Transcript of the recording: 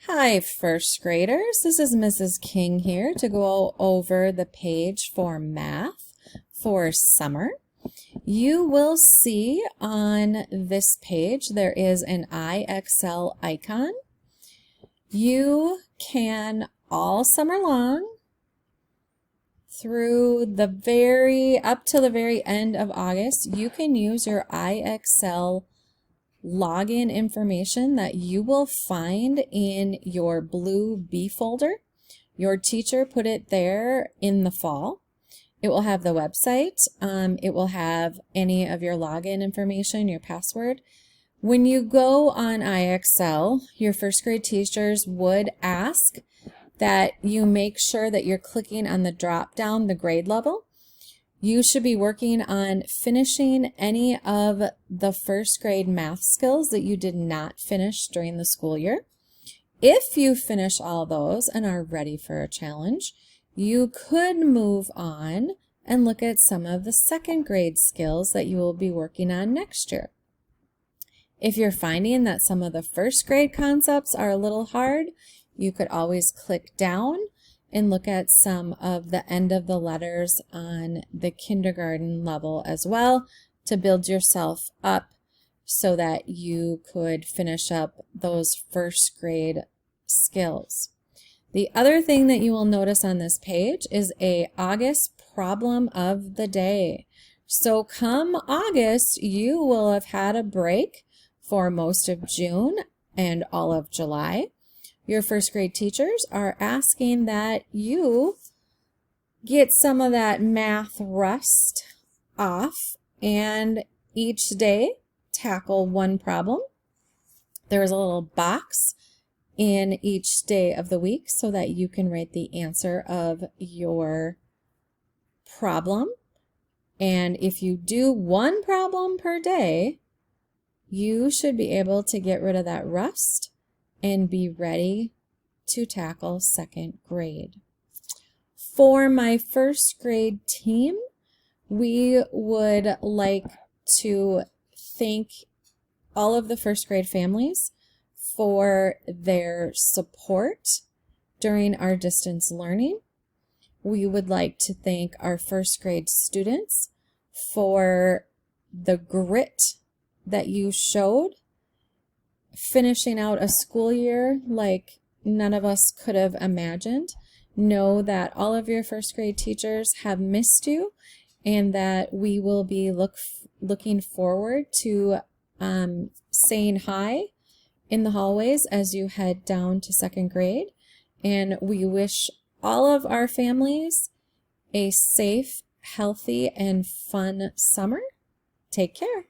Hi, first graders. This is Mrs. King here to go over the page for math for summer. You will see on this page there is an IXL icon. You can all summer long through up to the very end of August, you can use your IXL login information that you will find in your blue B folder. Your teacher put it there in the fall. It will have the website. It will have any of your login information, your password. When you go on IXL, your first grade teachers would ask that you make sure that you're clicking on the drop down, the grade level. You should be working on finishing any of the first grade math skills that you did not finish during the school year. If you finish all those and are ready for a challenge, you could move on and look at some of the second grade skills that you will be working on next year. If you're finding that some of the first grade concepts are a little hard, you could always click down and look at some of the end of the letters on the kindergarten level as well to build yourself up so that you could finish up those first grade skills. The other thing that you will notice on this page is a August problem of the day. So come August, you will have had a break for most of June and all of July. Your first grade teachers are asking that you get some of that math rust off and each day tackle one problem. There is a little box in each day of the week so that you can write the answer of your problem. And if you do one problem per day, you should be able to get rid of that rust and be ready to tackle second grade. For my first grade team, we would like to thank all of the first grade families for their support during our distance learning. We would like to thank our first grade students for the grit that you showed finishing out a school year like none of us could have imagined. Know that all of your first grade teachers have missed you and that we will be looking forward to saying hi in the hallways as you head down to second grade. And we wish all of our families a safe, healthy, and fun summer. Take care.